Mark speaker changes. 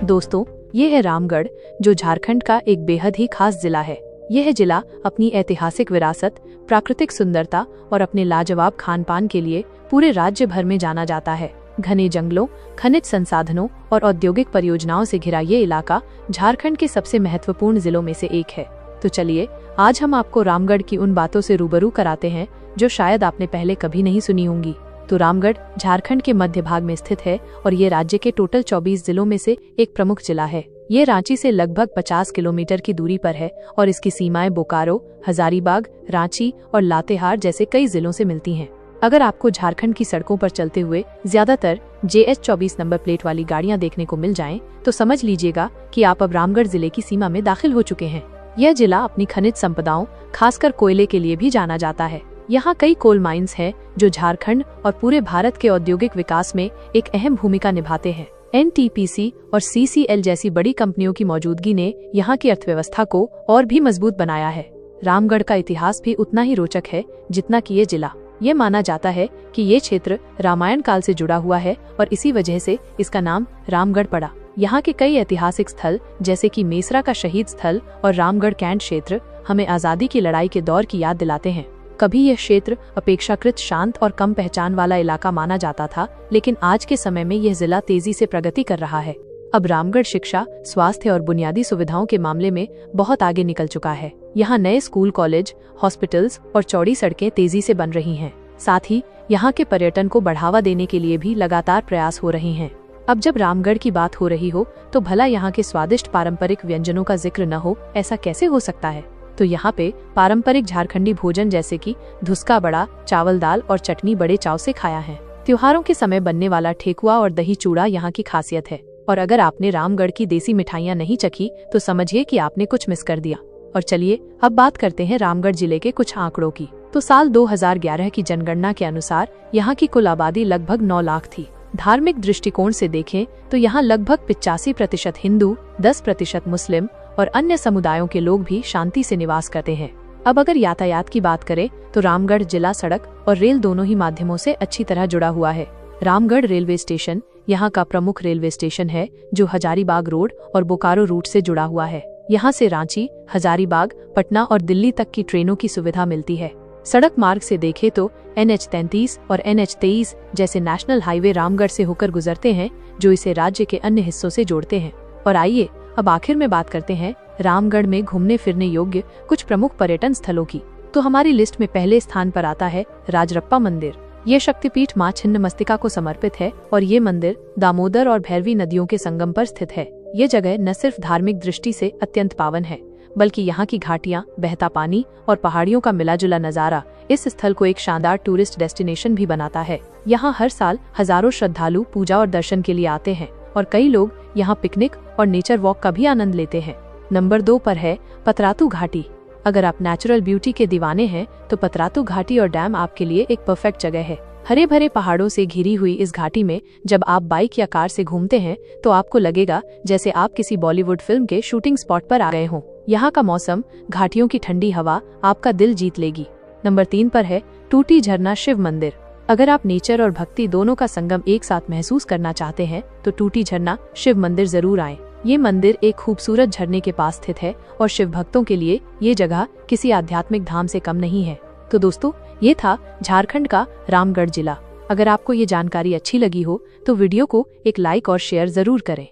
Speaker 1: दोस्तों, ये है रामगढ़, जो झारखंड का एक बेहद ही खास जिला है। यह जिला अपनी ऐतिहासिक विरासत, प्राकृतिक सुंदरता और अपने लाजवाब खान पान के लिए पूरे राज्य भर में जाना जाता है। घने जंगलों, खनिज संसाधनों और औद्योगिक परियोजनाओं से घिरा ये इलाका झारखंड के सबसे महत्वपूर्ण जिलों में से एक है। तो चलिए, आज हम आपको रामगढ़ की उन बातों से रूबरू कराते हैं जो शायद आपने पहले कभी नहीं सुनी होंगी। तो रामगढ़ झारखंड के मध्य भाग में स्थित है और ये राज्य के टोटल 24 जिलों में से एक प्रमुख जिला है। ये रांची से लगभग 50 किलोमीटर की दूरी पर है और इसकी सीमाएं बोकारो, हजारीबाग, रांची और लातेहार जैसे कई जिलों से मिलती हैं। अगर आपको झारखंड की सड़कों पर चलते हुए ज्यादातर JH-24 नंबर प्लेट वाली गाड़ियां देखने को मिल जाएं, तो समझ लीजिएगा कि आप अब रामगढ़ जिले की सीमा में दाखिल हो चुके हैं। यह जिला अपनी खनिज संपदाओं, खासकर कोयले के लिए भी जाना जाता है। यहाँ कई कोल माइंस हैं जो झारखंड और पूरे भारत के औद्योगिक विकास में एक अहम भूमिका निभाते हैं। NTPC और CCL जैसी बड़ी कंपनियों की मौजूदगी ने यहाँ की अर्थव्यवस्था को और भी मजबूत बनाया है। रामगढ़ का इतिहास भी उतना ही रोचक है जितना कि ये जिला। ये माना जाता है कि ये क्षेत्र रामायण काल से जुड़ा हुआ है और इसी वजह से इसका नाम रामगढ़ पड़ा। यहाँ के कई ऐतिहासिक स्थल जैसे कि मेसरा का शहीद स्थल और रामगढ़ कैंट क्षेत्र हमें आजादी की लड़ाई के दौर की याद दिलाते हैं। कभी यह क्षेत्र अपेक्षाकृत शांत और कम पहचान वाला इलाका माना जाता था, लेकिन आज के समय में यह जिला तेजी से प्रगति कर रहा है। अब रामगढ़ शिक्षा, स्वास्थ्य और बुनियादी सुविधाओं के मामले में बहुत आगे निकल चुका है। यहाँ नए स्कूल, कॉलेज, हॉस्पिटल्स और चौड़ी सड़कें तेजी से बन रही हैं। साथ ही यहाँ के पर्यटन को बढ़ावा देने के लिए भी लगातार प्रयास हो रहे हैं। अब जब रामगढ़ की बात हो रही हो तो भला यहाँ के स्वादिष्ट पारंपरिक व्यंजनों का जिक्र न हो, ऐसा कैसे हो सकता है। तो यहाँ पे पारंपरिक झारखंडी भोजन जैसे कि धुसका बड़ा, चावल दाल और चटनी बड़े चाव से खाया है। त्योहारों के समय बनने वाला ठेकुआ और दही चूड़ा यहाँ की खासियत है। और अगर आपने रामगढ़ की देसी मिठाइयाँ नहीं चखी तो समझिए कि आपने कुछ मिस कर दिया। और चलिए, अब बात करते हैं रामगढ़ जिले के कुछ आंकड़ों की। तो साल 2011 की जनगणना के अनुसार यहाँ की कुल आबादी लगभग 9 लाख थी। धार्मिक दृष्टिकोण से देखें तो यहाँ लगभग 85% हिंदू, 10% मुस्लिम और अन्य समुदायों के लोग भी शांति से निवास करते हैं। अब अगर यातायात की बात करें तो रामगढ़ जिला सड़क और रेल दोनों ही माध्यमों से अच्छी तरह जुड़ा हुआ है। रामगढ़ रेलवे स्टेशन यहाँ का प्रमुख रेलवे स्टेशन है, जो हजारीबाग रोड और बोकारो रूट से जुड़ा हुआ है। यहाँ से रांची, हजारीबाग, पटना और दिल्ली तक की ट्रेनों की सुविधा मिलती है। सड़क मार्ग से देखें तो NH-33 और NH-23 जैसे नेशनल हाईवे रामगढ़ से होकर गुजरते हैं, जो इसे राज्य के अन्य हिस्सों से जोड़ते हैं। और आइए अब आखिर में बात करते हैं रामगढ़ में घूमने फिरने योग्य कुछ प्रमुख पर्यटन स्थलों की। तो हमारी लिस्ट में पहले स्थान पर आता है राजरप्पा मंदिर। ये शक्तिपीठ मां छिन्नमस्तिका को समर्पित है और ये मंदिर दामोदर और भैरवी नदियों के संगम पर स्थित है। ये जगह न सिर्फ धार्मिक दृष्टि से अत्यंत पावन है, बल्कि यहाँ की घाटियाँ, बहता पानी और पहाड़ियों का मिलाजुला नजारा इस स्थल को एक शानदार टूरिस्ट डेस्टिनेशन भी बनाता है। यहाँ हर साल हजारों श्रद्धालु पूजा और दर्शन के लिए आते हैं और कई लोग यहाँ पिकनिक और नेचर वॉक का भी आनंद लेते हैं। नंबर 2 पर है पतरातू घाटी। अगर आप नेचुरल ब्यूटी के दीवाने हैं तो पतरातू घाटी और डैम आपके लिए एक परफेक्ट जगह है। हरे भरे पहाड़ों से घिरी हुई इस घाटी में जब आप बाइक या कार से घूमते हैं तो आपको लगेगा जैसे आप किसी बॉलीवुड फिल्म के शूटिंग स्पॉट पर आ गए हों। यहाँ का मौसम, घाटियों की ठंडी हवा आपका दिल जीत लेगी। नंबर 3 पर है टूटी झरना शिव मंदिर। अगर आप नेचर और भक्ति दोनों का संगम एक साथ महसूस करना चाहते हैं तो टूटी झरना शिव मंदिर जरूर आएं। ये मंदिर एक खूबसूरत झरने के पास स्थित है और शिव भक्तों के लिए ये जगह किसी आध्यात्मिक धाम से कम नहीं है। तो दोस्तों, ये था झारखंड का रामगढ़ जिला। अगर आपको ये जानकारी अच्छी लगी हो तो वीडियो को एक लाइक और शेयर जरूर करें।